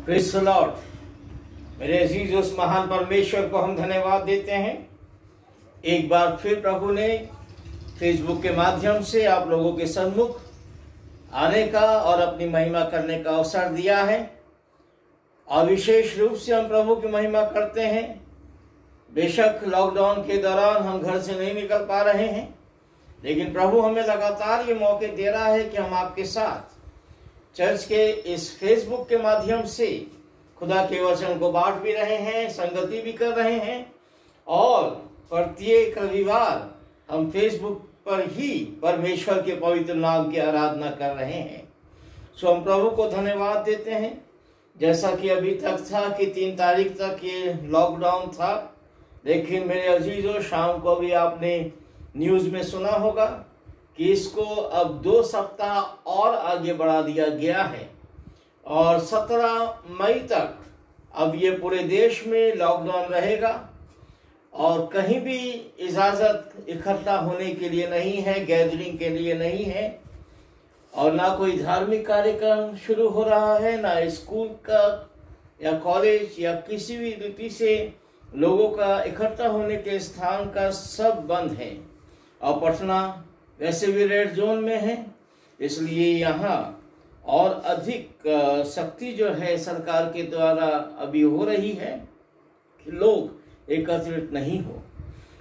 Praise the Lord. मेरे अजीज उस महान परमेश्वर को हम धन्यवाद देते हैं। एक बार फिर प्रभु ने फेसबुक के माध्यम से आप लोगों के सम्मुख आने का और अपनी महिमा करने का अवसर दिया है और विशेष रूप से हम प्रभु की महिमा करते हैं। बेशक लॉकडाउन के दौरान हम घर से नहीं निकल पा रहे हैं, लेकिन प्रभु हमें लगातार ये मौके दे रहा है कि हम आपके साथ चर्च के इस फेसबुक के माध्यम से खुदा के वचन को बांट भी रहे हैं, संगति भी कर रहे हैं और प्रत्येक रविवार हम फेसबुक पर ही परमेश्वर के पवित्र नाम की आराधना कर रहे हैं। सो हम प्रभु को धन्यवाद देते हैं। जैसा कि अभी तक था कि 3 तारीख तक ये लॉकडाउन था, लेकिन मेरे अजीजों शाम को भी आपने न्यूज़ में सुना होगा कि इसको अब 2 सप्ताह और आगे बढ़ा दिया गया है और 17 मई तक अब ये पूरे देश में लॉकडाउन रहेगा और कहीं भी इजाज़त इकट्ठा होने के लिए नहीं है, गैदरिंग के लिए नहीं है और ना कोई धार्मिक कार्यक्रम शुरू हो रहा है, ना स्कूल का या कॉलेज या किसी भी रीति से लोगों का इकट्ठा होने के स्थान का सब बंद है। और पटना वैसे भी रेड जोन में है, इसलिए यहाँ और अधिक सख्ती जो है सरकार के द्वारा अभी हो रही है कि लोग एकत्रित नहीं हो।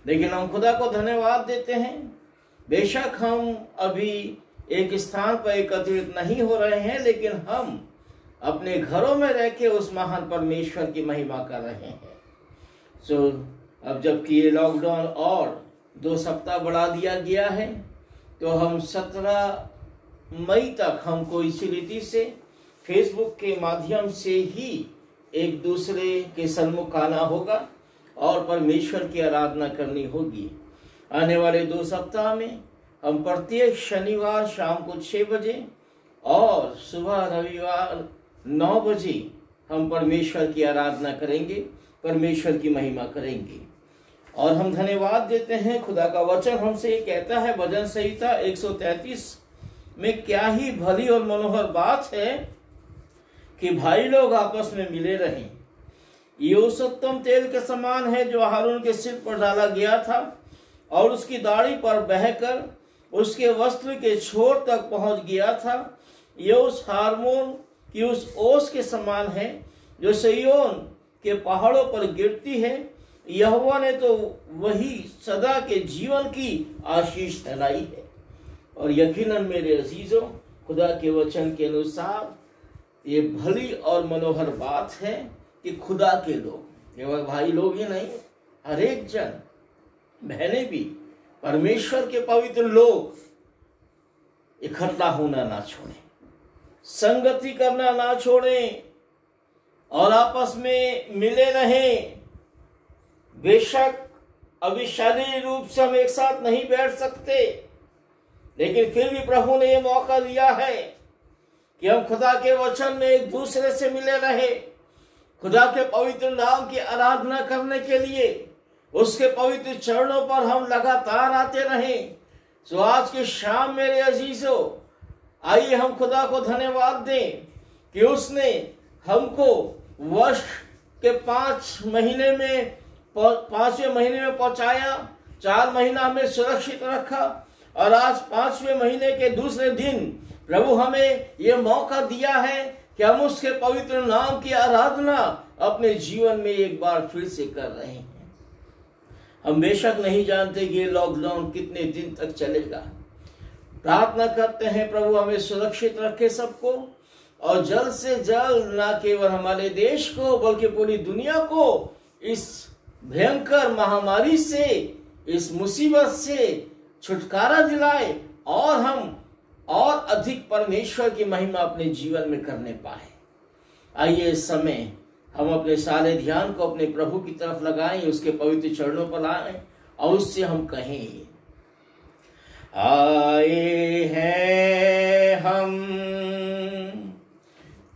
लेकिन हम खुदा को धन्यवाद देते हैं। बेशक हम अभी एक स्थान पर एकत्रित नहीं हो रहे हैं, लेकिन हम अपने घरों में रह के उस महान परमेश्वर की महिमा कर रहे हैं। सो अब जबकि ये लॉकडाउन और 2 सप्ताह बढ़ा दिया गया है, तो हम 17 मई तक हमको इसी रीति से फेसबुक के माध्यम से ही एक दूसरे के सम्मुख आना होगा और परमेश्वर की आराधना करनी होगी। आने वाले 2 सप्ताह में हम प्रत्येक शनिवार शाम को 6 बजे और सुबह रविवार 9 बजे हम परमेश्वर की आराधना करेंगे, परमेश्वर की महिमा करेंगे। और हम धन्यवाद देते हैं, खुदा का वचन हमसे ये कहता है भजन संहिता 133 में, क्या ही भली और मनोहर बात है कि भाई लोग आपस में मिले रहें। ये उस उत्तम तेल के समान है जो हारून के सिर पर डाला गया था और उसकी दाढ़ी पर बहकर उसके वस्त्र के छोर तक पहुंच गया था। ये उस हार्मोन की उस ओस के समान है जो सिय्योन के पहाड़ों पर गिरती है। यहोवा ने तो वही सदा के जीवन की आशीष ठहराई है। और यकीनन मेरे अजीजों, खुदा के वचन के अनुसार ये भली और मनोहर बात है कि खुदा के लोग, केवल भाई लोग ही नहीं, हर एक जन, बहनें भी, परमेश्वर के पवित्र लोग इकट्ठा होना ना छोड़ें, संगति करना ना छोड़ें और आपस में मिले रहें। बेशक अभी शारीरिक रूप से हम एक साथ नहीं बैठ सकते, लेकिन फिर भी प्रभु ने यह मौका दिया है कि हम खुदा के वचन में एक दूसरे से मिले रहे, खुदा के पवित्र नाम की आराधना करने के लिए उसके पवित्र चरणों पर हम लगातार आते रहें। सो आज की शाम मेरे अजीजों, आइए हम खुदा को धन्यवाद दें कि उसने हमको वर्ष के 5वें महीने में पहुंचाया, 4 महीना हमें सुरक्षित रखा और आज 5वें महीने के दूसरे दिन प्रभु हमें यह मौका दिया है कि हम उसके पवित्र नाम की आराधना अपने जीवन में एक बार फिर से कर रहे हैं। हम बेशक नहीं जानते कि ये लॉकडाउन कितने दिन तक चलेगा। प्रार्थना करते हैं प्रभु हमें सुरक्षित रखे सबको और जल्द से जल्द न केवल हमारे देश को बल्कि पूरी दुनिया को इस भयंकर महामारी से, इस मुसीबत से छुटकारा दिलाए और हम और अधिक परमेश्वर की महिमा अपने जीवन में करने पाए। आइए इस समय हम अपने सारे ध्यान को अपने प्रभु की तरफ लगाएं, उसके पवित्र चरणों पर आए और उससे हम कहें, आए हैं हम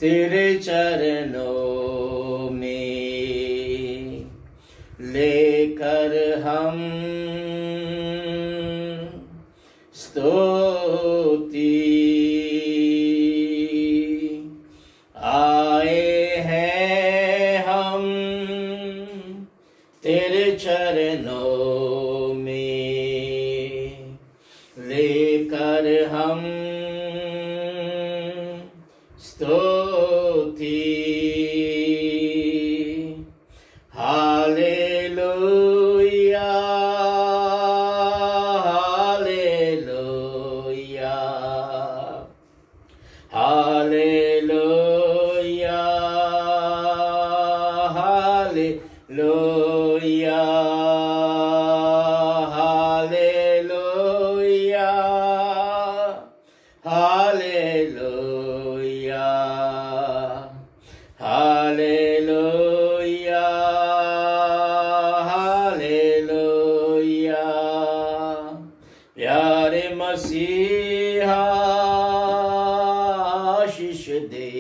तेरे चरणों में, लेकर हम स्तुति, आए हैं कर हम स्तुति। Hallelujah hallelujah hallelujah hallelujah hallelujah hallelujah hallelujah hallelujah. प्यारे मसीहा आशीष दे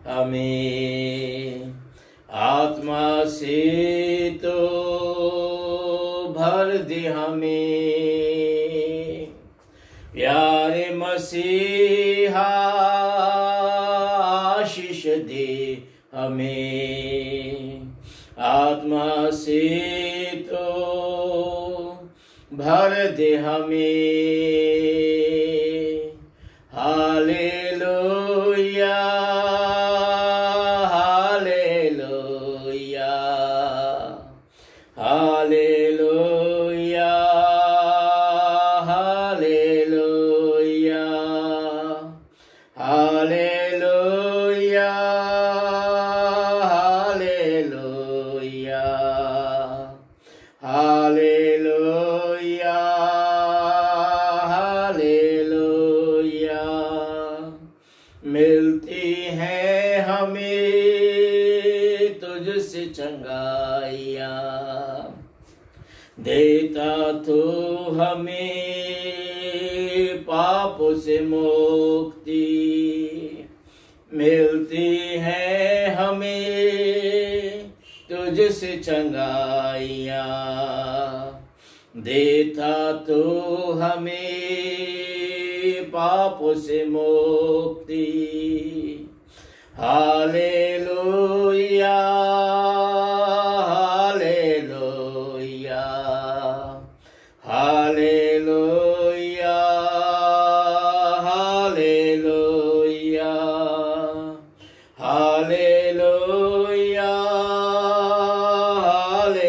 हमें, आत्मा से तो भर दे हमें। प्यारे मसीहा आशीष दे हमें, आत्मा से तो भर दे हमें। Hallelujah hallelujah hallelujah hallelujah hallelujah hallelujah hallelujah hallelujah. मिलती है हमें तुझसे चंगाइयाँ, देता तो हमें पापों से मुक्ति। मिलती है हमें तुझसे चंगाइयाँ, देता तो हमें पापों से मुक्ति। Hallelujah hallelujah hallelujah hallelujah hallelujah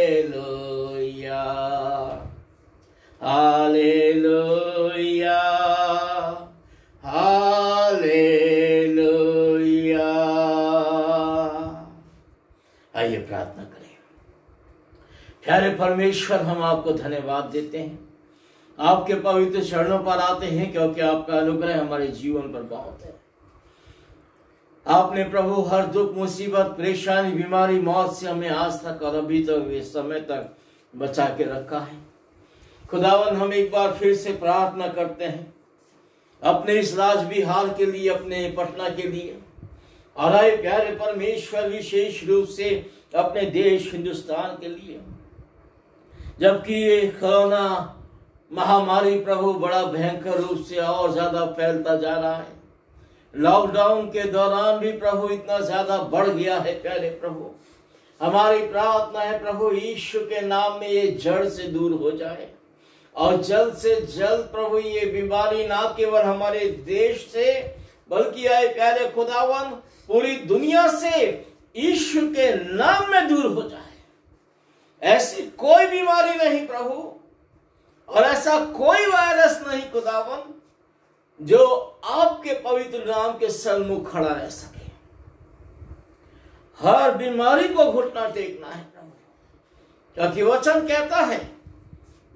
hallelujah hallelujah hallelujah. आइए प्रार्थना करें। प्यारे परमेश्वर, हम आपको धन्यवाद देते हैं, आपके पवित्र चरणों पर आते हैं, क्योंकि आपका अनुग्रह हमारे जीवन पर बहुत है। आपने प्रभु हर दुख, मुसीबत, परेशानी, बीमारी, मौत से हमें आज तक और अभी तक इस समय तक बचा के रखा है। खुदावन, हम एक बार फिर से प्रार्थना करते हैं अपने इस राज बिहार के लिए, अपने पटना के लिए, और आए प्यारे परमेश्वर विशेष रूप से अपने देश हिंदुस्तान के लिए। जबकि ये कोरोना महामारी प्रभु बड़ा भयंकर रूप से और ज्यादा फैलता जा रहा है, लॉकडाउन के दौरान भी प्रभु इतना ज्यादा बढ़ गया है। प्यारे प्रभु, हमारी प्रार्थना है प्रभु यीशु के नाम में ये जड़ से दूर हो जाए, और जल्द से जल्द प्रभु ये बीमारी ना केवल हमारे देश से बल्कि आए प्यारे खुदावन पूरी दुनिया से यीशु के नाम में दूर हो जाए। ऐसी कोई बीमारी नहीं प्रभु, और ऐसा कोई वायरस नहीं खुदावन जो आपके पवित्र नाम के सन्मुख खड़ा रह सके। हर बीमारी को घुटना टेकना है प्रभु, क्योंकि वचन कहता है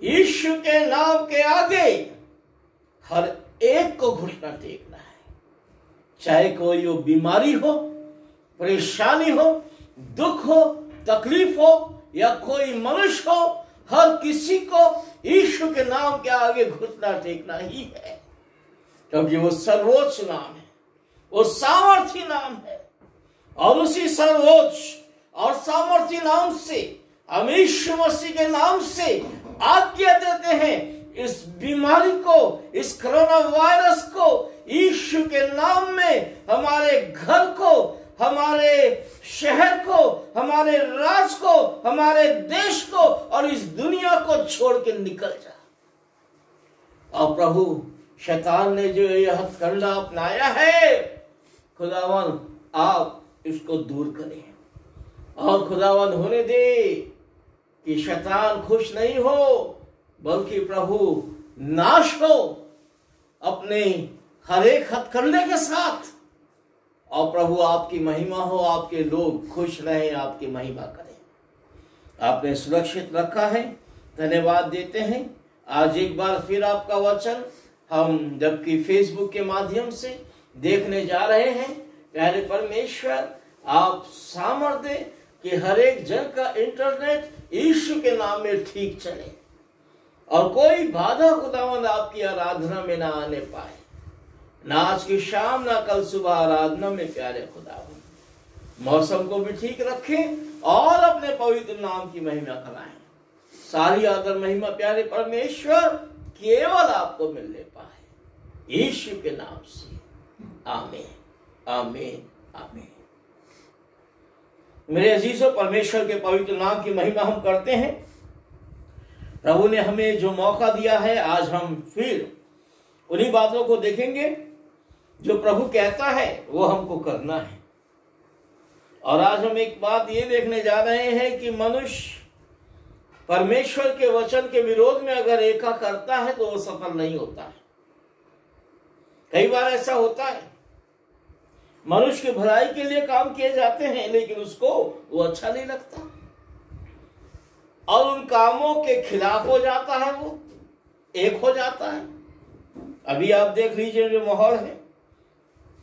यीशु के नाम के आगे हर एक को घुटना टेकना है। चाहे कोई वो बीमारी हो, परेशानी हो, दुख हो, तकलीफ हो, या कोई मनुष्य हो, हर किसी को यीशु के नाम के आगे घुटना टेकना ही है, क्योंकि वो सर्वोच्च नाम है, वो सामर्थी नाम है। और उसी सर्वोच्च और सामर्थी नाम से हम यीशु मसीह के नाम से आज्ञा देते हैं, इस बीमारी को, इस कोरोना वायरस को यीशु के नाम में हमारे घर को, हमारे शहर को, हमारे राज्य को, हमारे देश को और इस दुनिया को छोड़ के निकल जा। और प्रभु शैतान ने जो यह हथकंडा अपनाया है, खुदावन आप इसको दूर करें और खुदावन होने दे कि शैतान खुश नहीं हो, बल्कि प्रभु नाश हो अपने हर एक हथकंडे के साथ, और प्रभु आपकी महिमा हो, आपके लोग खुश रहें, आपकी महिमा करें। आपने सुरक्षित रखा है, धन्यवाद देते हैं। आज एक बार फिर आपका वचन हम जबकि फेसबुक के माध्यम से देखने जा रहे हैं। प्यारे परमेश्वर, आप सामर्थ्य दे कि हर एक जन का इंटरनेट यीशु के नाम में ठीक चले और कोई बाधा खुदावंद आपकी आराधना में ना आने पाए, ना आज की शाम ना कल सुबह आराधना में। प्यारे खुदावंद मौसम को भी ठीक रखें और अपने पवित्र नाम की महिमा कराएं। सारी आदर महिमा प्यारे परमेश्वर केवल आपको मिलने पाए, यीशु के नाम से। आमीन, आमीन, आमीन। मेरे अजीजों, परमेश्वर के पवित्र नाम की महिमा हम करते हैं। प्रभु ने हमें जो मौका दिया है, आज हम फिर उन्हीं बातों को देखेंगे जो प्रभु कहता है वो हमको करना है। और आज हम एक बात ये देखने जा रहे हैं कि मनुष्य परमेश्वर के वचन के विरोध में अगर एका करता है तो वो सफल नहीं होता है। कई बार ऐसा होता है, मनुष्य की भलाई के लिए काम किए जाते हैं, लेकिन उसको वो अच्छा नहीं लगता और उन कामों के खिलाफ हो जाता है, वो एक हो जाता है। अभी आप देख लीजिए जो माहौल है,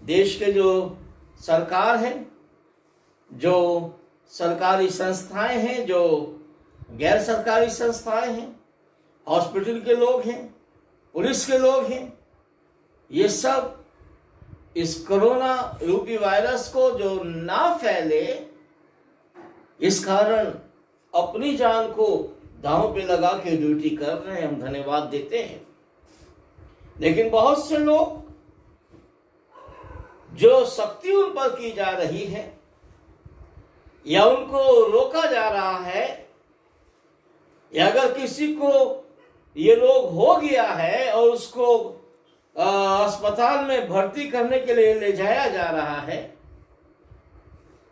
देश के जो सरकार है, जो सरकारी संस्थाएं हैं, जो गैर सरकारी संस्थाएं हैं, हॉस्पिटल के लोग हैं, पुलिस के लोग हैं, ये सब इस कोरोना रूपी वायरस को जो ना फैले, इस कारण अपनी जान को दांव पे लगा के ड्यूटी कर रहे हैं। हम धन्यवाद देते हैं। लेकिन बहुत से लोग जो शक्ति उन पर की जा रही है या उनको रोका जा रहा है, या अगर किसी को ये रोग हो गया है और उसको अस्पताल में भर्ती करने के लिए ले जाया जा रहा है,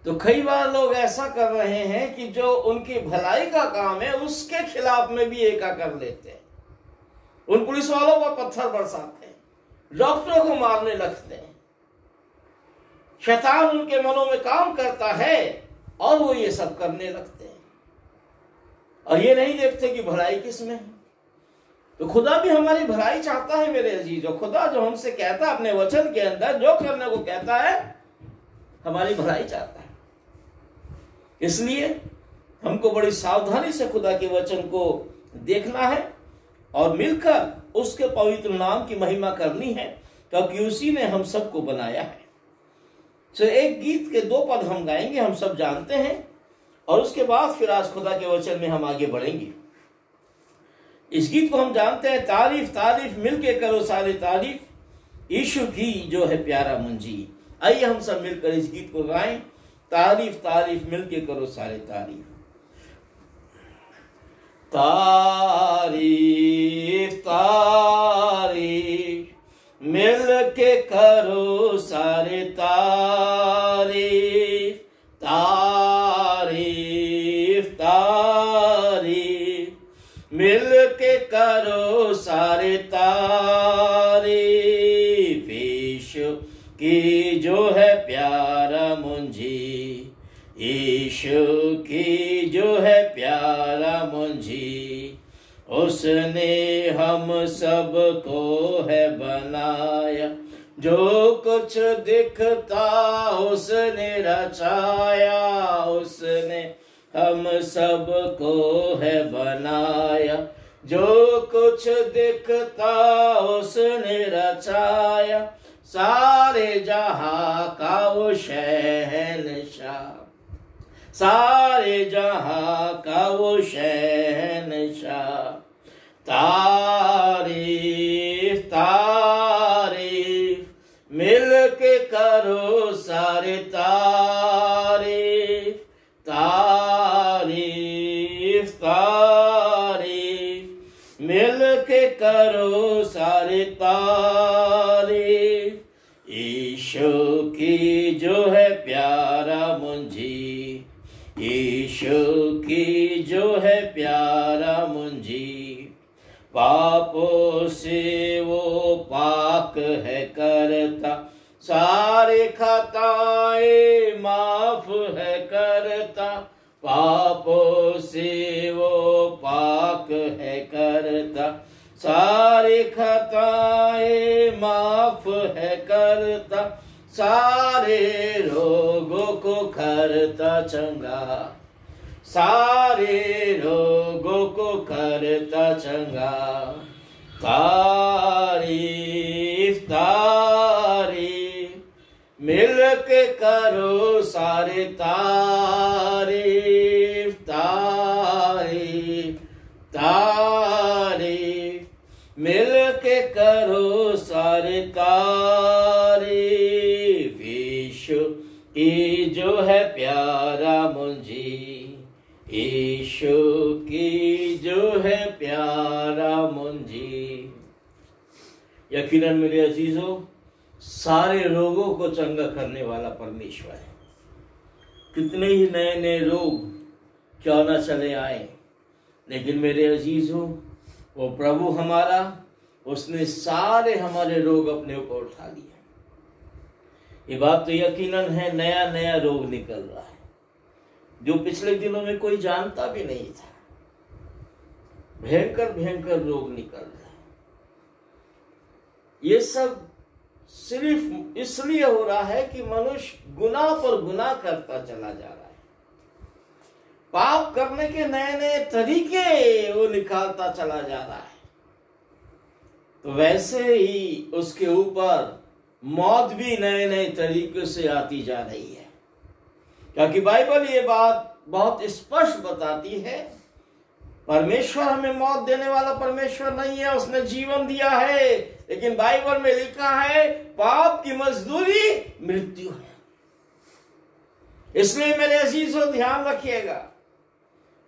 तो कई बार लोग ऐसा कर रहे हैं कि जो उनकी भलाई का काम है उसके खिलाफ में भी एका कर लेते हैं। उन पुलिस वालों पर पत्थर बरसाते हैं, डॉक्टरों को मारने लगते हैं। शैतान उनके मनों में काम करता है और वो ये सब करने लगते हैं और ये नहीं देखते कि भलाई किसमें है। तो खुदा भी हमारी भलाई चाहता है मेरे अजीजों। खुदा जो हमसे कहता है अपने वचन के अंदर, जो करने को कहता है, हमारी भलाई चाहता है। इसलिए हमको बड़ी सावधानी से खुदा के वचन को देखना है और मिलकर उसके पवित्र नाम की महिमा करनी है, क्योंकि उसी ने हम सबको बनाया है। तो एक गीत के 2 पद हम गाएंगे, हम सब जानते हैं, और उसके बाद फिर आज खुदा के वचन में हम आगे बढ़ेंगे। इस गीत को हम जानते हैं, तारीफ तारीफ मिलके करो सारे तारीफ, यीशु की जो है प्यारा मुंजी। आइए हम सब मिलकर इस गीत को गाएं, तारीफ तारीफ मिलके करो सारे तारीफ। तारीफ तारीफ मिलके करो सारे तारीफ, तारीफ तारीफ मिलके करो सारे तारीफ, यीशु की जो है प्यारा मुंजी, यीशु की जो है प्यारा मुंजी। उसने हम सब को है बनाया, जो कुछ दिखता उसने रचाया। उसने हम सब को है बनाया, जो कुछ दिखता उसने रचाया। सारे जहां का वो शहंशाह, सारे जहां का वो शहंशाह। तारीफ तारीफ मिलके करो सारे तारीफ, तारीफ तारीफ मिलके करो करो सारे तारीफ, ईशु की जो है प्यारा मुंजी, ईशु की जो है प्यारा मुंजी। पापों से वो पाक है करता, सारे खताएं माफ है करता। पापों से वो पाक है करता, सारे खताएं माफ है करता। सारे रोगों को करता चंगा, सारे रोगों को करता चंगा। तारीफ तारीफ मिल के करो सारे तारीफ, तारीफ तारीफ मिल के करो सारे तारीफ। ईशु की जो है प्यारा मुंजी, ईशु की जो है प्यारा मुंजी। यकीनन मेरे अजीजों, सारे रोगों को चंगा करने वाला परमेश्वर है। कितने ही नए नए रोग क्यों न चले आए, लेकिन मेरे अजीजों, वो प्रभु हमारा, उसने सारे हमारे रोग अपने ऊपर उठा लिया। ये बात तो यकीनन है, नया नया रोग निकल रहा है जो पिछले दिनों में कोई जानता भी नहीं था। भयंकर भयंकर रोग निकल रहे हैं। ये सब सिर्फ इसलिए हो रहा है कि मनुष्य गुनाह पर गुनाह करता चला जा रहा है। पाप करने के नए नए तरीके वो निकालता चला जा रहा है। तो वैसे ही उसके ऊपर मौत भी नए नए तरीके से आती जा रही है, क्योंकि बाइबल ये बात बहुत स्पष्ट बताती है, परमेश्वर हमें मौत देने वाला परमेश्वर नहीं है, उसने जीवन दिया है। लेकिन बाइबल में लिखा है पाप की मजदूरी मृत्यु है। इसलिए मेरे अजीजों, ध्यान रखिएगा,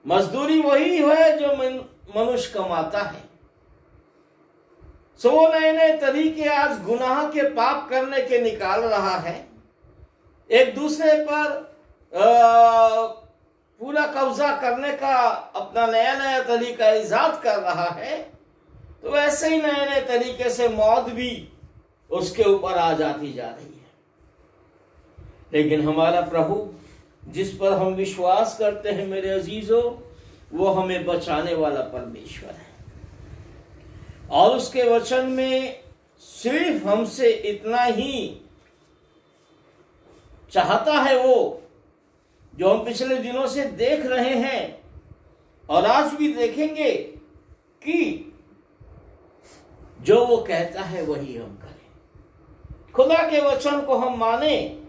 मजदूरी वही है जो मनुष्य कमाता है। सो वो नए नए तरीके आज गुनाह के पाप करने के निकाल रहा है, एक दूसरे पर पूरा कब्जा करने का अपना नया नया तरीका ईजाद कर रहा है। तो वैसे ही नए नए तरीके से मौत भी उसके ऊपर आ जाती जा रही है। लेकिन हमारा प्रभु, जिस पर हम विश्वास करते हैं मेरे अजीजों, वो हमें बचाने वाला परमेश्वर है। और उसके वचन में सिर्फ हमसे इतना ही चाहता है, वो जो हम पिछले दिनों से देख रहे हैं और आज भी देखेंगे, कि जो वो कहता है वही हम करें। खुदा के वचन को हम माने।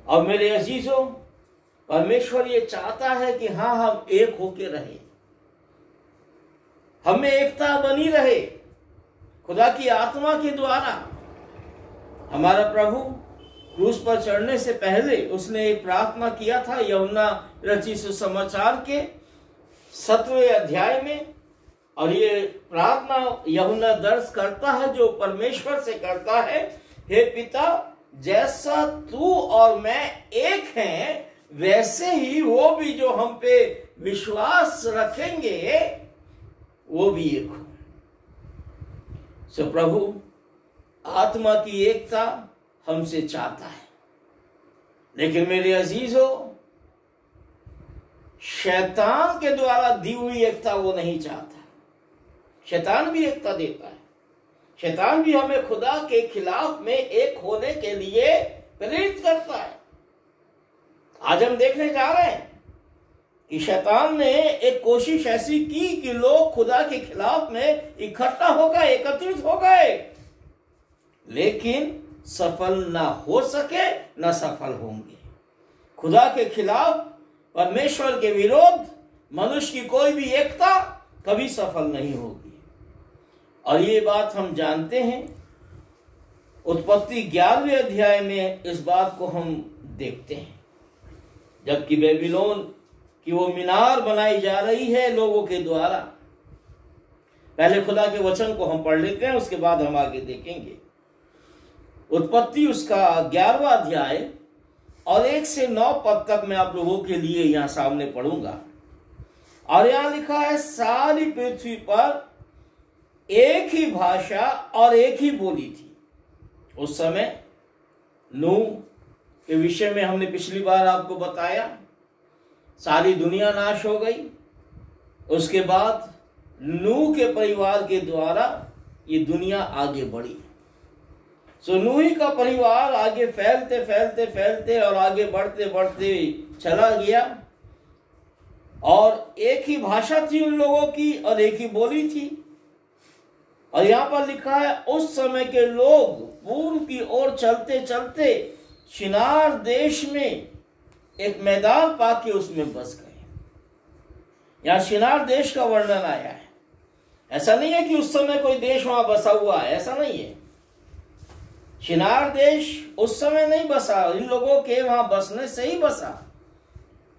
और मेरे अजीजों, परमेश्वर ये चाहता है कि हाँ, हम एक होके रहें, हमें एकता बनी रहे खुदा की आत्मा के द्वारा। हमारा प्रभु क्रूस पर चढ़ने से पहले उसने एक प्रार्थना किया था, यूहन्ना रचित सुसमाचार के 7वें अध्याय में। और ये प्रार्थना यूहन्ना दर्ज करता है, जो परमेश्वर से करता है, हे पिता, जैसा तू और मैं एक हैं, वैसे ही वो भी जो हम पे विश्वास रखेंगे वो भी एक हो। सो प्रभु आत्मा की एकता हमसे चाहता है। लेकिन मेरे अजीजों, शैतान के द्वारा दी हुई एकता वो नहीं चाहता। शैतान भी एकता देता है। शैतान भी हमें खुदा के खिलाफ में एक होने के लिए प्रेरित करता है। आज हम देखने जा रहे हैं कि शैतान ने एक कोशिश ऐसी की कि लोग खुदा के खिलाफ में इकट्ठा हो गए, एकत्रित हो गए, लेकिन सफल ना हो सके, ना सफल होंगे। खुदा के खिलाफ, परमेश्वर के विरोध मनुष्य की कोई भी एकता कभी सफल नहीं होगी। और ये बात हम जानते हैं। उत्पत्ति 11वें अध्याय में इस बात को हम देखते हैं, जबकि बेबीलोन की वो मीनार बनाई जा रही है लोगों के द्वारा, पहले खुदा के वचन को हम पढ़ लेते हैं, उसके बाद हम आगे देखेंगे। उत्पत्ति उसका 11वां अध्याय और 1 से 9 पद तक मैं आप लोगों के लिए यहां सामने पढ़ूंगा। और यहां लिखा है, सारी पृथ्वी पर एक ही भाषा और एक ही बोली थी। उस समय नूह के विषय में हमने पिछली बार आपको बताया, सारी दुनिया नाश हो गई। उसके बाद नूह के परिवार के द्वारा ये दुनिया आगे बढ़ी। सो नूह का परिवार आगे फैलते फैलते फैलते और आगे बढ़ते बढ़ते चला गया। और एक ही भाषा थी उन लोगों की और एक ही बोली थी। और यहां पर लिखा है, उस समय के लोग पूर्व की ओर चलते चलते शिनार देश में एक मैदान पाके उसमें बस गए। यहां शिनार देश का वर्णन आया है। ऐसा नहीं है कि उस समय कोई देश वहां बसा हुआ है, ऐसा नहीं है। शिनार देश उस समय नहीं बसा, इन लोगों के वहां बसने से ही बसा।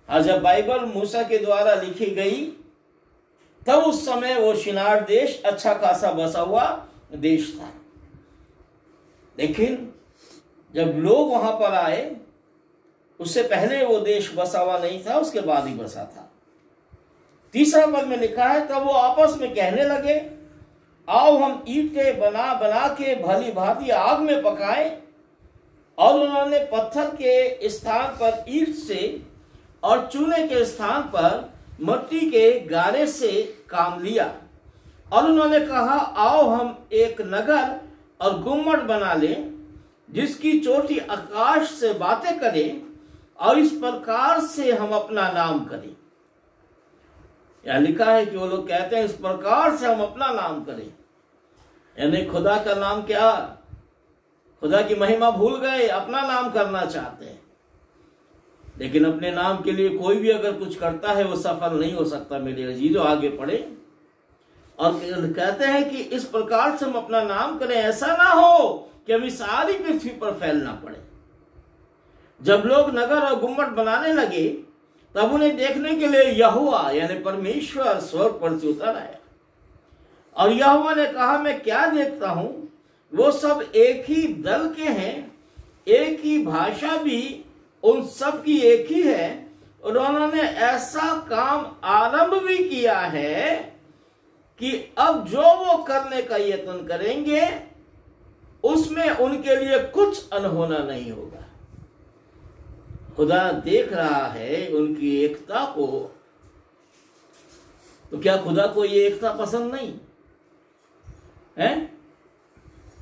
और जब बाइबल मूसा के द्वारा लिखी गई तब उस समय वो शिनार देश अच्छा खासा बसा हुआ देश था। लेकिन जब लोग वहां पर आए, उससे पहले वो देश बसा हुआ नहीं था, उसके बाद ही बसा था। 3रा पद में लिखा है, तब वो आपस में कहने लगे, आओ हम ईंटें बना बना के भली भांति आग में पकाएं। और उन्होंने पत्थर के स्थान पर ईंट से और चूने के स्थान पर मिट्टी के गारे से काम लिया। और उन्होंने कहा, आओ हम एक नगर और गुम्मट बना लें, जिसकी चोटी आकाश से बातें करें, और इस प्रकार से हम अपना नाम करें। यह लिखा है कि वो लोग कहते हैं, इस प्रकार से हम अपना नाम करें। यानी खुदा का नाम क्या, खुदा की महिमा भूल गए, अपना नाम करना चाहते हैं। लेकिन अपने नाम के लिए कोई भी अगर कुछ करता है वो सफल नहीं हो सकता। मेरे अजीजों, आगे पढ़े और कहते हैं कि इस प्रकार से हम अपना नाम करें, ऐसा ना हो कि अभी सारी पृथ्वी पर फैलना पड़े। जब लोग नगर और गुम्मट बनाने लगे तब उन्हें देखने के लिए यहोवा यानी परमेश्वर स्वर्ग पर से उतर आया। और यहोवा ने कहा, मैं क्या देखता हूं, वो सब एक ही दल के हैं, एक ही भाषा भी उन सब की एक ही है। और उन्होंने ऐसा काम आरंभ भी किया है कि अब जो वो करने का यत्न करेंगे उसमें उनके लिए कुछ अनहोना नहीं होगा। खुदा देख रहा है उनकी एकता को। तो क्या खुदा को ये एकता पसंद नहीं है?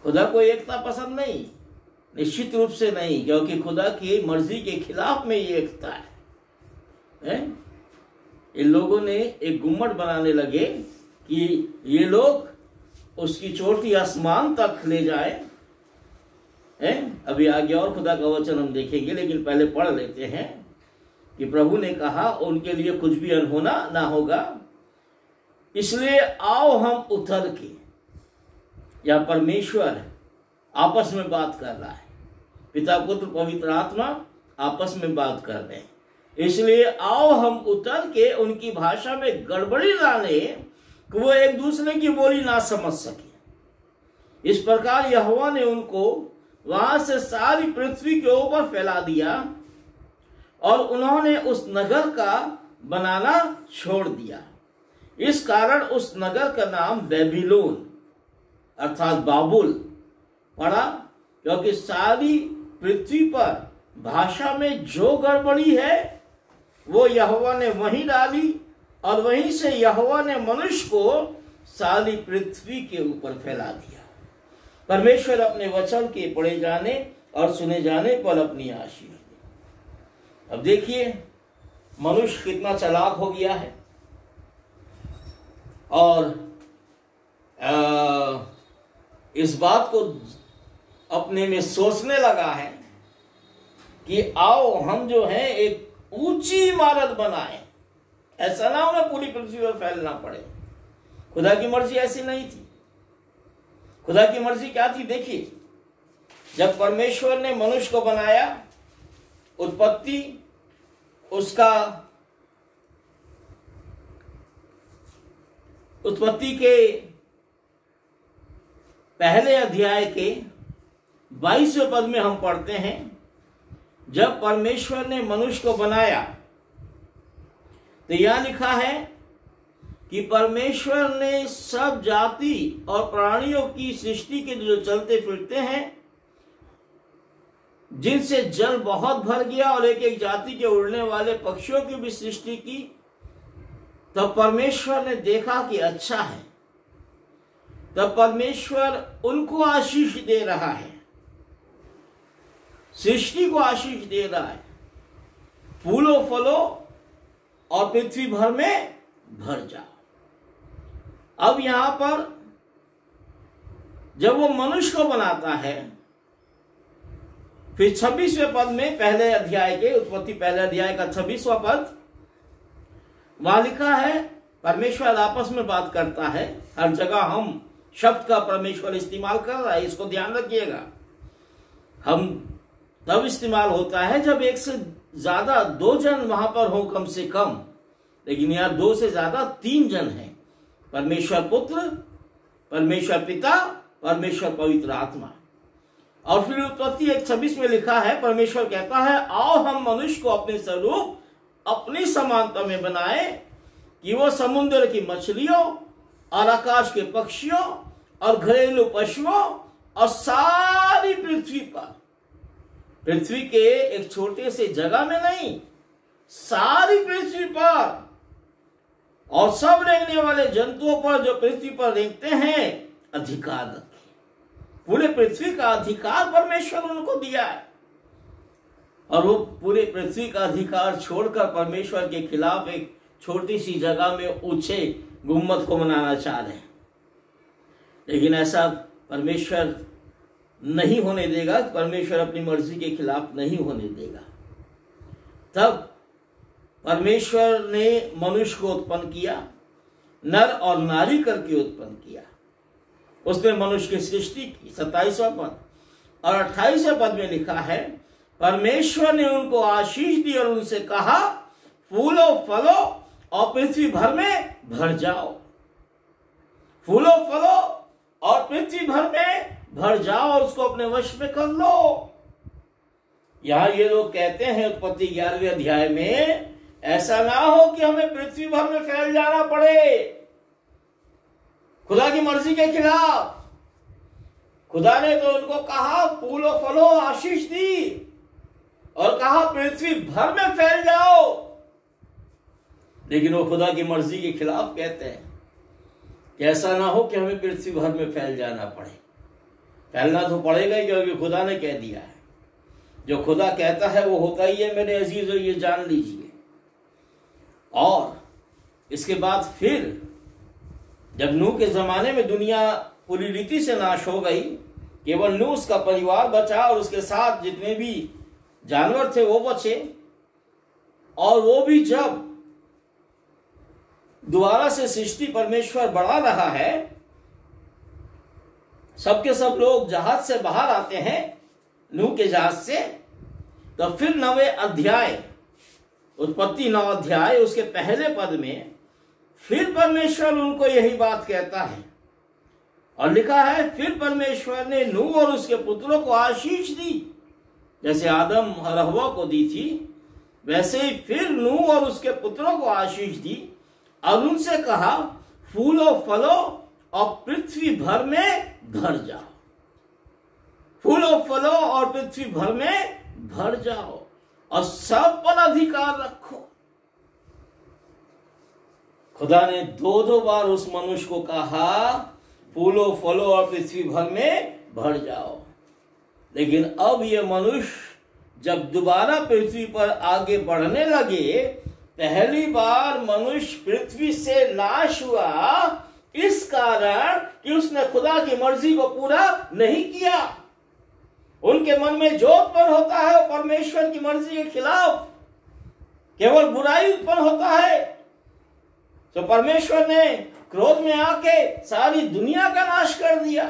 खुदा को एकता पसंद नहीं, निश्चित रूप से नहीं, क्योंकि खुदा की मर्जी के खिलाफ में ये एकता है? इन लोगों ने एक गुम्मट बनाने लगे कि ये लोग उसकी चोटी आसमान तक ले जाए। अभी आगे और खुदा का वचन हम देखेंगे, लेकिन पहले पढ़ लेते हैं कि प्रभु ने कहा, उनके लिए कुछ भी अनहोना ना होगा, इसलिए आओ हम उतर के। या परमेश्वर आपस में बात कर रहा है, पिता पुत्र पवित्र आत्मा आपस में बात कर रहे हैं। इसलिए आओ हम उतर के उनकी भाषा में गड़बड़ी लाने कि वो एक दूसरे की बोली ना समझ सके। इस प्रकार यहोवा ने उनको वहां से सारी पृथ्वी के ऊपर फैला दिया और उन्होंने उस नगर का बनाना छोड़ दिया। इस कारण उस नगर का नाम बेबीलोन अर्थात बाबुल पड़ा, क्योंकि सारी पृथ्वी पर भाषा में जो गड़बड़ी है वो यहोवा ने वहीं डाली और वहीं से यहोवा ने मनुष्य को सारी पृथ्वी के ऊपर फैला दिया। परमेश्वर अपने वचन के पढ़े जाने और सुने जाने पर अपनी आशीष दे। अब देखिए मनुष्य कितना चालाक हो गया है और इस बात को अपने में सोचने लगा है कि आओ हम जो है एक ऊंची इमारत बनाएं, ऐसा ना हो पूरी पृथ्वी पर फैलना पड़े। खुदा की मर्जी ऐसी नहीं थी। खुदा की मर्जी क्या थी? देखिए, जब परमेश्वर ने मनुष्य को बनाया, उत्पत्ति उत्पत्ति के पहले अध्याय के 22वें पद में हम पढ़ते हैं, जब परमेश्वर ने मनुष्य को बनाया तो यह लिखा है कि परमेश्वर ने सब जाति और प्राणियों की सृष्टि के जो चलते फिरते हैं, जिनसे जल बहुत भर गया, और एक एक जाति के उड़ने वाले पक्षियों की भी सृष्टि की। तब परमेश्वर ने देखा कि अच्छा है। तब परमेश्वर उनको आशीष दे रहा है, सृष्टि को आशीष दे रहा है, फूलो फलो और पृथ्वी भर में भर जाओ। अब यहां पर जब वो मनुष्य को बनाता है, फिर 26वें पद में पहले अध्याय के उत्पत्ति पहले अध्याय का 26वां पद, वहां लिखा है, परमेश्वर आपस में बात करता है। हर जगह हम शब्द का परमेश्वर इस्तेमाल कर रहा है, इसको ध्यान रखिएगा। हम तब इस्तेमाल होता है जब एक से ज्यादा 2 जन वहां पर हो कम से कम, लेकिन यहां 2 से ज्यादा 3 जन हैं, परमेश्वर पुत्र, परमेश्वर पिता, परमेश्वर पवित्र आत्मा। और फिर उत्पत्ति 1:26 में लिखा है, परमेश्वर कहता है, आओ हम मनुष्य को अपने स्वरूप अपनी समानता में बनाए, कि वो समुद्र की मछलियों और आकाश के पक्षियों और घरेलू पशुओं और सारी पृथ्वी के एक छोटे से जगह में नहीं, सारी पृथ्वी पर और सब रेंगने वाले जंतुओं पर जो पृथ्वी पर रेंगते हैं अधिकार रखे। पूरे पृथ्वी का अधिकार परमेश्वर उनको दिया है, और वो पूरे पृथ्वी का अधिकार छोड़कर परमेश्वर के खिलाफ एक छोटी सी जगह में ऊंचे गुम्मद को बनाना चाह रहे हैं। लेकिन ऐसा परमेश्वर नहीं होने देगा, परमेश्वर अपनी मर्जी के खिलाफ नहीं होने देगा। तब परमेश्वर ने मनुष्य को उत्पन्न किया, नर और नारी करके उत्पन्न किया। उसने मनुष्य की सृष्टि की। 27वां पद और 28वें पद में लिखा है, परमेश्वर ने उनको आशीष दी और उनसे कहा, फूलो फलो और पृथ्वी भर में भर जाओ। फूलो फलो और पृथ्वी भर में भर जाओ और उसको अपने वश में कर लो। यहां ये लोग कहते हैं उत्पत्ति 11वें अध्याय में, ऐसा ना हो कि हमें पृथ्वी भर में फैल जाना पड़े खुदा की मर्जी के खिलाफ। खुदा ने तो उनको कहा फूलो फलो, आशीष दी और कहा पृथ्वी भर में फैल जाओ, लेकिन वो खुदा की मर्जी के खिलाफ कहते हैं कि ऐसा ना हो कि हमें पृथ्वी भर में फैल जाना पड़े। फैलना तो पड़ेगा ही, क्योंकि खुदा ने कह दिया है। जो खुदा कहता है वो होता ही है मेरे अजीजों, ये जान लीजिए। और इसके बाद फिर जब नूह के जमाने में दुनिया पूरी रीति से नाश हो गई, केवल नूह उसका परिवार बचा और उसके साथ जितने भी जानवर थे वो बचे, और वो भी जब दोबारा से सृष्टि परमेश्वर बढ़ा रहा है, सबके सब लोग जहाज से बाहर आते हैं, नूह के जहाज से, तो फिर 9वें अध्याय उत्पत्ति 9 अध्याय उसके पहले पद में फिर परमेश्वर उनको यही बात कहता है, और लिखा है, फिर परमेश्वर ने नूह और उसके पुत्रों को आशीष दी, जैसे आदम और हव्वा को दी थी, वैसे ही फिर नूह और उसके पुत्रों को आशीष दी और उनसे कहा, फूलो फलो और पृथ्वी भर में भर जाओ। फूलो फलो और पृथ्वी भर में भर जाओ और सब पर अधिकार रखो। खुदा ने 2 बार उस मनुष्य को कहा, फूलो फलो और पृथ्वी भर में भर जाओ। लेकिन अब ये मनुष्य जब दोबारा पृथ्वी पर आगे बढ़ने लगे, पहली बार मनुष्य पृथ्वी से नाश हुआ इस कारण कि उसने खुदा की मर्जी को पूरा नहीं किया। उनके मन में जो उत्पन्न होता है वो परमेश्वर की मर्जी के खिलाफ, केवल बुराई उत्पन्न होता है। तो परमेश्वर ने क्रोध में आके सारी दुनिया का नाश कर दिया,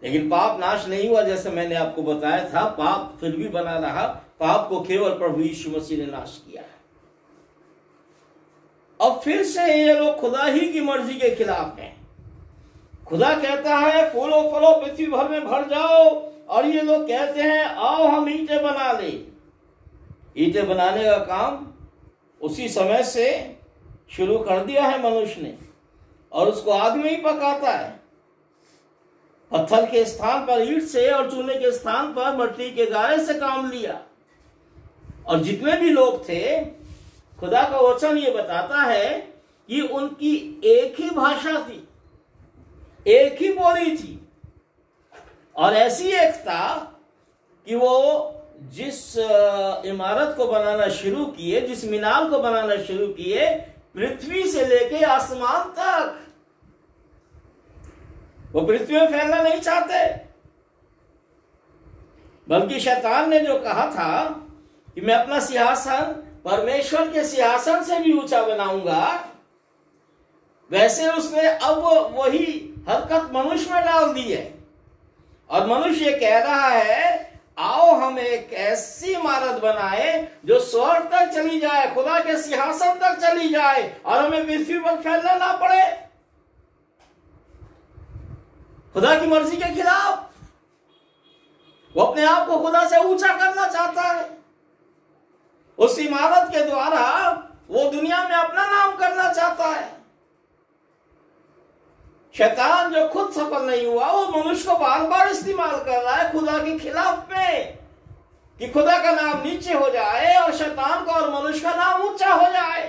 लेकिन पाप नाश नहीं हुआ। जैसे मैंने आपको बताया था, पाप फिर भी बना रहा। पाप को केवल प्रभु यीशु मसीह ने नाश किया है। अब फिर से ये लोग खुदा ही की मर्जी के खिलाफ हैं। खुदा कहता है फूलो फलो पृथ्वी भर में भर जाओ, और ये लोग कहते हैं आओ हम ईंटें बना ले। ईंटें बनाने का काम उसी समय से शुरू कर दिया है मनुष्य ने, और उसको आग में ही पकाता है। पत्थर के स्थान पर ईंट से और चूने के स्थान पर मिट्टी के गारे से काम लिया। और जितने भी लोग थे, खुदा का वचन ये बताता है कि उनकी एक ही भाषा थी, एक ही बोली थी, और ऐसी एकता कि वो जिस इमारत को बनाना शुरू किए, जिस मीनार को बनाना शुरू किए, पृथ्वी से लेके आसमान तक, वो पृथ्वी में फैलना नहीं चाहते। बल्कि शैतान ने जो कहा था कि मैं अपना सिंहासन परमेश्वर के सिंहासन से भी ऊंचा बनाऊंगा, वैसे उसने अब वही हरकत मनुष्य में डाल दी है। और मनुष्य कह रहा है आओ हम एक ऐसी इमारत बनाए जो स्वर्ग तक चली जाए, खुदा के सिंहासन तक चली जाए, और हमें पृथ्वी पर फैलना ना पड़े। खुदा की मर्जी के खिलाफ वो अपने आप को खुदा से ऊंचा करना चाहता है। उस इमारत के द्वारा वो दुनिया में अपना नाम करना चाहता है। शैतान जो खुद सफल नहीं हुआ, वो मनुष्य को बार बार इस्तेमाल कर रहा है खुदा के खिलाफ में, कि खुदा का नाम नीचे हो जाए और शैतान का और मनुष्य का नाम ऊंचा हो जाए।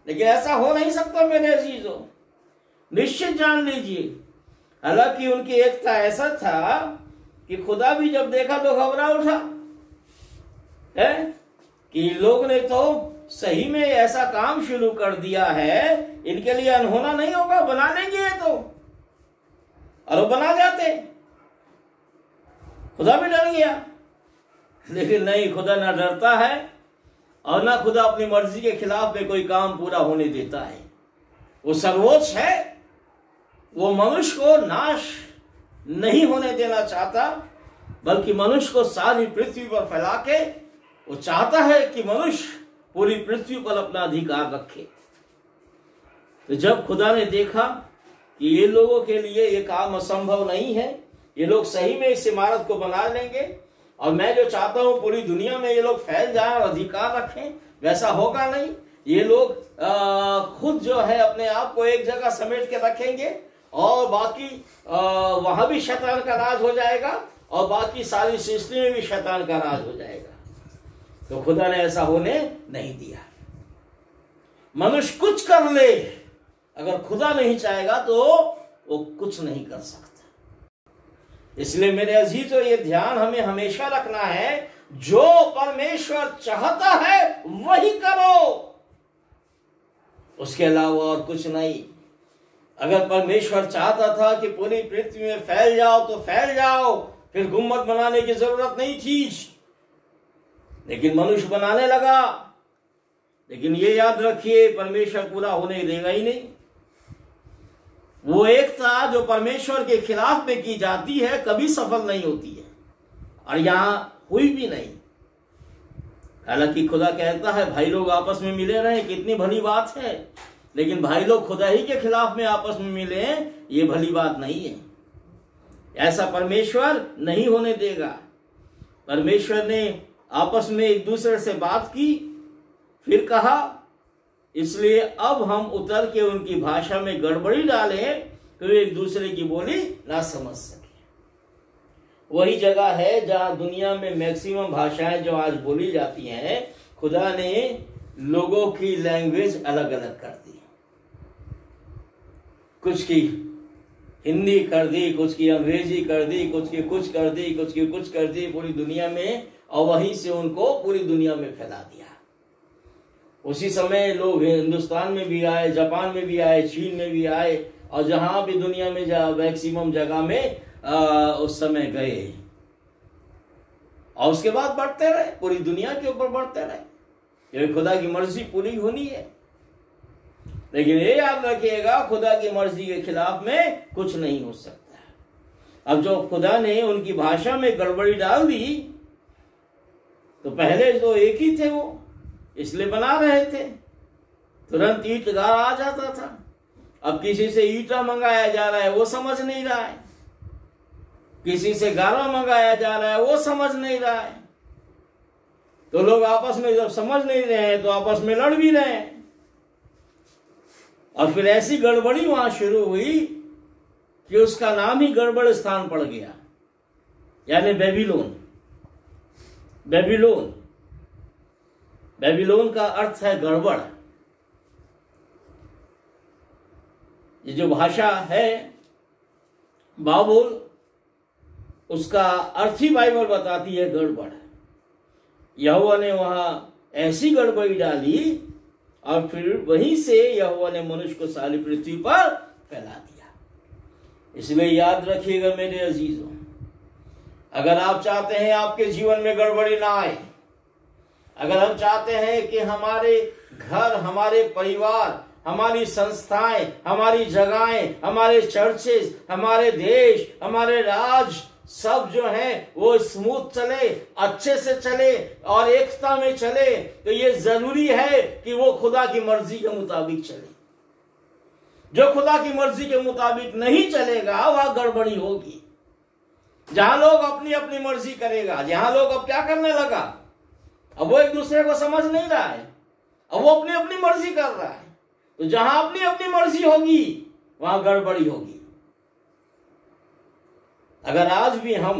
लेकिन ऐसा हो नहीं सकता मेरे अजीजों, निश्चित जान लीजिए। हालांकि उनकी एकता ऐसा था कि खुदा भी जब देखा तो घबरा उठा है कि लोग ने तो सही में ऐसा काम शुरू कर दिया है, इनके लिए अनहोना नहीं होगा, बना लेंगे तो, और वो बना जाते। खुदा भी डर गया, लेकिन नहीं, खुदा ना डरता है और ना खुदा अपनी मर्जी के खिलाफ में कोई काम पूरा होने देता है। वो सर्वोच्च है, वो मनुष्य को नाश नहीं होने देना चाहता, बल्कि मनुष्य को सारी पृथ्वी पर फैला के वो चाहता है कि मनुष्य पूरी पृथ्वी पर अपना अधिकार रखे। तो जब खुदा ने देखा कि ये लोगों के लिए ये काम असंभव नहीं है, ये लोग सही में इस इमारत को बना लेंगे, और मैं जो चाहता हूं पूरी दुनिया में ये लोग फैल जाएं और अधिकार रखें, वैसा होगा नहीं। ये लोग खुद जो है अपने आप को एक जगह समेट के रखेंगे, और बाकी वहां भी शैतान का राज हो जाएगा, और बाकी सारी सृष्टि में भी शैतान का राज हो जाएगा। तो खुदा ने ऐसा होने नहीं दिया। मनुष्य कुछ कर ले, अगर खुदा नहीं चाहेगा तो वो कुछ नहीं कर सकता। इसलिए मेरे अजीजों, ये ध्यान हमें हमेशा रखना है, जो परमेश्वर चाहता है वही करो, उसके अलावा और कुछ नहीं। अगर परमेश्वर चाहता था कि पूरी पृथ्वी में फैल जाओ तो फैल जाओ, फिर गुम्बद बनाने की जरूरत नहीं थी, लेकिन मनुष्य बनाने लगा। लेकिन ये याद रखिए, परमेश्वर पूरा होने देगा ही नहीं। वो एकता जो परमेश्वर के खिलाफ में की जाती है कभी सफल नहीं होती है, और यहां हुई भी नहीं। हालांकि खुदा कहता है भाई लोग आपस में मिले रहे, कितनी भली बात है, लेकिन भाई लोग खुदा ही के खिलाफ में आपस में मिले, ये भली बात नहीं है। ऐसा परमेश्वर नहीं होने देगा। परमेश्वर ने आपस में एक दूसरे से बात की, फिर कहा इसलिए अब हम उतर के उनकी भाषा में गड़बड़ी डालें तो एक दूसरे की बोली ना समझ सके। वही जगह है जहां दुनिया में मैक्सिमम भाषाएं जो आज बोली जाती हैं, खुदा ने लोगों की लैंग्वेज अलग अलग कर दी। कुछ की हिंदी कर दी, कुछ की अंग्रेजी कर दी, कुछ की कुछ कर दी, कुछ की कुछ कर दी पूरी दुनिया में, और वहीं से उनको पूरी दुनिया में फैला दिया। उसी समय लोग हिंदुस्तान में भी आए, जापान में भी आए, चीन में भी आए, और जहां भी दुनिया में मैक्सिमम जगह में उस समय गए, और उसके बाद बढ़ते रहे, पूरी दुनिया के ऊपर बढ़ते रहे, क्योंकि खुदा की मर्जी पूरी होनी है। लेकिन ये याद रखिएगा, खुदा की मर्जी के खिलाफ में कुछ नहीं हो सकता। अब जो खुदा ने उनकी भाषा में गड़बड़ी डाल दी, तो पहले तो एक ही थे वो, इसलिए बना रहे थे, तुरंत ईंट गार आ जाता था। अब किसी से ईटा मंगाया जा रहा है, वो समझ नहीं रहा है। किसी से गारा मंगाया जा रहा है, वो समझ नहीं रहा है। तो लोग आपस में जब समझ नहीं रहे हैं तो आपस में लड़ भी रहे हैं। और फिर ऐसी गड़बड़ी वहां शुरू हुई कि उसका नाम ही गड़बड़ स्थान पड़ गया, यानी बेबीलोन। बेबीलोन, बेबीलोन का अर्थ है गड़बड़। ये जो भाषा है बाबुल, उसका अर्थ ही बाइबल बताती है गड़बड़। यहोवा ने वहां ऐसी गड़बड़ी डाली और फिर वहीं से यहोवा ने मनुष्य को सारी पृथ्वी पर फैला दिया। इसलिए याद रखिएगा मेरे अजीजों, अगर आप चाहते हैं आपके जीवन में गड़बड़ी ना आए, अगर हम चाहते हैं कि हमारे घर, हमारे परिवार, हमारी संस्थाएं, हमारी जगहें, हमारे चर्चेस, हमारे देश, हमारे राज्य सब जो है वो स्मूथ चले, अच्छे से चले और एकता में चले, तो ये जरूरी है कि वो खुदा की मर्जी के मुताबिक चले। जो खुदा की मर्जी के मुताबिक नहीं चलेगा वह गड़बड़ी होगी। जहां लोग अपनी अपनी मर्जी करेगा, जहां लोग अब क्या करने लगा, अब वो एक दूसरे को समझ नहीं रहा है, अब वो अपनी अपनी मर्जी कर रहा है। तो जहां अपनी अपनी मर्जी होगी वहां गड़बड़ी होगी। अगर आज भी हम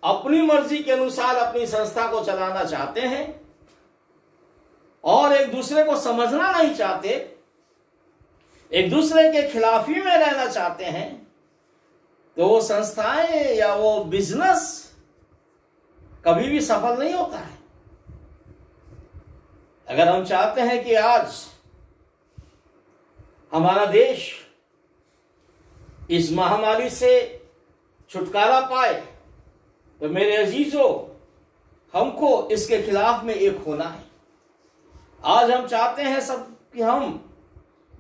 अपनी मर्जी के अनुसार अपनी संस्था को चलाना चाहते हैं और एक दूसरे को समझना नहीं चाहते, एक दूसरे के खिलाफी में रहना चाहते हैं, तो वो संस्थाएं या वो बिजनेस कभी भी सफल नहीं होता है। अगर हम चाहते हैं कि आज हमारा देश इस महामारी से छुटकारा पाए, तो मेरे अजीजों, हमको इसके खिलाफ में एक होना है। आज हम चाहते हैं सब कि हम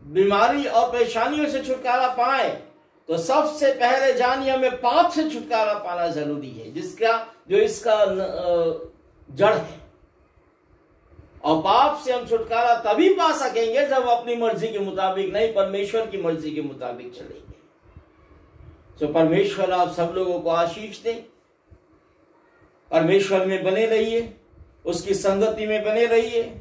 बीमारी और परेशानियों से छुटकारा पाए, तो सबसे पहले जानिए हमें पाप से छुटकारा पाना जरूरी है, जो इसका जड़ है। और पाप से हम छुटकारा तभी पा सकेंगे जब अपनी मर्जी के मुताबिक नहीं, परमेश्वर की मर्जी के मुताबिक चलेंगे। तो परमेश्वर आप सब लोगों को आशीष दे। परमेश्वर में बने रहिए, उसकी संगति में बने रहिए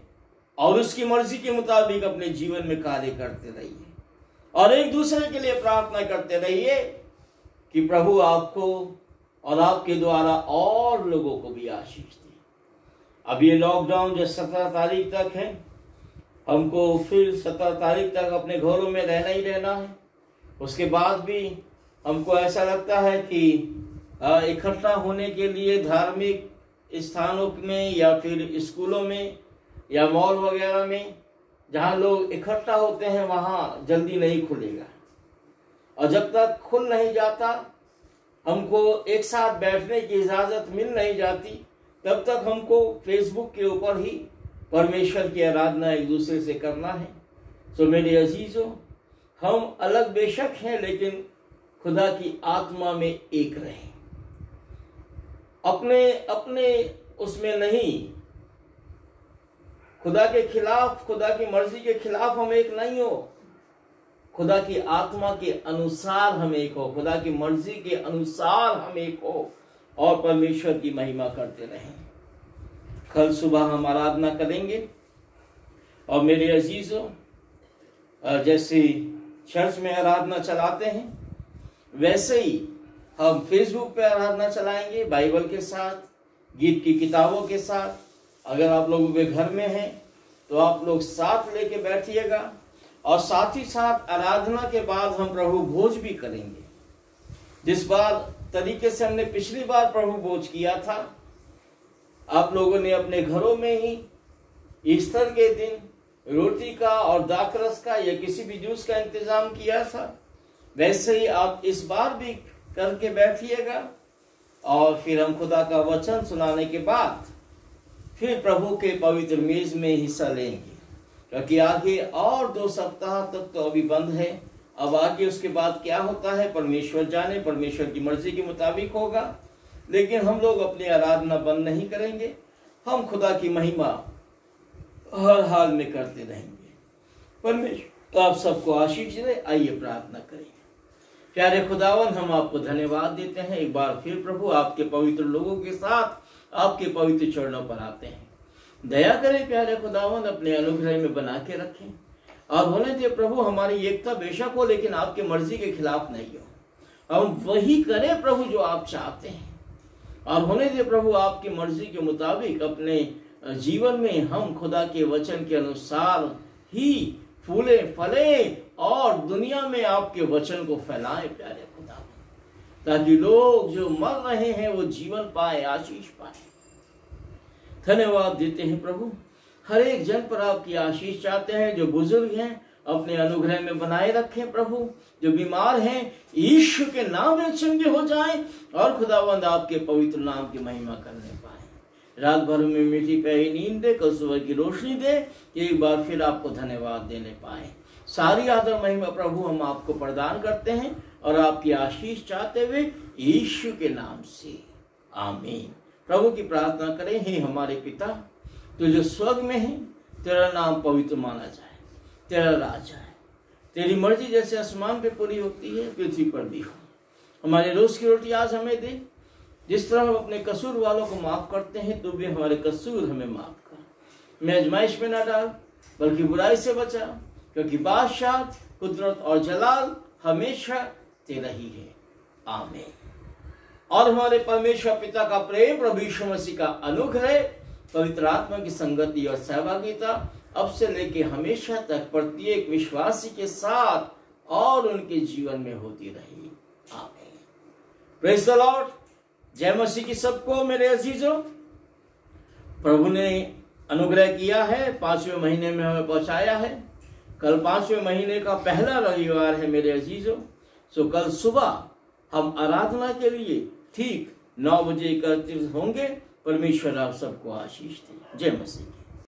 और उसकी मर्जी के मुताबिक अपने जीवन में कार्य करते रहिए और एक दूसरे के लिए प्रार्थना करते रहिए कि प्रभु आपको और आपके द्वारा और लोगों को भी आशीष दे। अब ये लॉकडाउन जो 17 तारीख तक है, हमको फिर 17 तारीख तक अपने घरों में रहना ही रहना है। उसके बाद भी हमको ऐसा लगता है कि इकट्ठा होने के लिए धार्मिक स्थानों में या फिर स्कूलों में या मॉल वगैरह में जहां लोग इकट्ठा होते हैं वहां जल्दी नहीं खुलेगा। और जब तक खुल नहीं जाता, हमको एक साथ बैठने की इजाजत मिल नहीं जाती, तब तक हमको फेसबुक के ऊपर ही परमेश्वर की आराधना एक दूसरे से करना है। तो मेरे अजीजों, हम अलग बेशक हैं लेकिन खुदा की आत्मा में एक रहें। अपने अपने उसमें नहीं, खुदा के खिलाफ, खुदा की मर्जी के खिलाफ हम एक नहीं हो। खुदा की आत्मा के अनुसार हम एक हो, खुदा की मर्जी के अनुसार हम एक हो और परमेश्वर की महिमा करते रहें। कल सुबह हम आराधना करेंगे और मेरे अजीजों, जैसे चर्च में आराधना चलाते हैं वैसे ही हम फेसबुक पे आराधना चलाएंगे, बाइबल के साथ, गीत की किताबों के साथ। अगर आप लोगों के घर में हैं तो आप लोग साथ लेके बैठिएगा और साथ ही साथ आराधना के बाद हम प्रभु भोज भी करेंगे। जिस बार तरीके से हमने पिछली बार प्रभु भोज किया था, आप लोगों ने अपने घरों में ही ईस्टर के दिन रोटी का और दाखरस का या किसी भी जूस का इंतजाम किया था, वैसे ही आप इस बार भी करके बैठिएगा और फिर हम खुदा का वचन सुनाने के बाद फिर प्रभु के पवित्र मेज में हिस्सा लेंगे। क्योंकि आगे और 2 सप्ताह तक तो अभी बंद है। अब आगे उसके बाद क्या होता है परमेश्वर जाने, परमेश्वर की मर्जी के मुताबिक होगा। लेकिन हम लोग अपनी आराधना बंद नहीं करेंगे, हम खुदा की महिमा हर हाल में करते रहेंगे। तो आप सबको आशीष दे। आइए प्रार्थना करें। प्यारे खुदावंद, हम आपको धन्यवाद देते हैं। एक बार फिर प्रभु आपके पवित्र लोगों के साथ आपके पवित्र चरणों पर आते हैं। दया करें प्यारे खुदावंद, अपने अनुग्रह में बना के रखें और होने दे प्रभु हमारी एकता बेशक हो, लेकिन आपकी मर्जी के खिलाफ नहीं हो। हम वही करें प्रभु जो आप चाहते हैं, और होने दे प्रभु आपकी मर्जी के मुताबिक अपने जीवन में हम खुदा के वचन के अनुसार ही फूले फले और दुनिया में आपके वचन को फैलाएं प्यारे खुदा, ताकि लोग जो मर रहे हैं वो जीवन पाए, आशीष पाए। धन्यवाद देते हैं प्रभु, हर एक जन पर आपकी आशीष चाहते हैं। जो बुजुर्ग हैं अपने अनुग्रह में बनाए रखें प्रभु, जो बीमार हैं यीशु के नाम में चंगे हो जाएं और खुदावंद आपके पवित्र नाम की महिमा करने पाए। रात भर में मीठी प्यारी नींद दे, कल सुबह की रोशनी दे, एक बार फिर आपको धन्यवाद देने पाए। सारी आदर महिमा प्रभु हम आपको प्रदान करते हैं और आपकी आशीष चाहते हुए यीशु के नाम से आमीन। प्रभु की प्रार्थना करें। हे हमारे पिता, तो जो स्वर्ग में है, तेरा नाम पवित्र माना जाए, तेरा राज है, तेरी मर्जी जैसे आसमान पे पूरी होती है पृथ्वी पर भी हो। हमारे रोज की रोटी आज हमें दे। जिस तरह हम अपने कसूर वालों को माफ करते हैं, तू भी हमारे कसूर हमें माफ कर। हमें आजमाइश में न डाल, बल्कि बुराई से बचा, क्योंकि बादशाह, कुदरत और जलाल हमेशा तेरा ही है। आमीन। और हमारे परमेश्वर पिता का प्रेम, प्रभु यीशु मसीह का अनुग्रह, पवित्र आत्मा की संगति और सहभागिता अब से लेके हमेशा तक प्रत्येक विश्वासी के साथ और उनके जीवन में होती रही। आमीन। Praise the Lord. जय मसीह की सबको मेरे अजीजों। प्रभु ने अनुग्रह किया है, 5वें महीने में हमें पहुंचाया है। कल 5वें महीने का पहला रविवार है मेरे अजीजों। सो कल सुबह हम आराधना के लिए ठीक 9 बजे एकत्रित होंगे। परमेश्वर आप सबको आशीष दे। जय मसीह।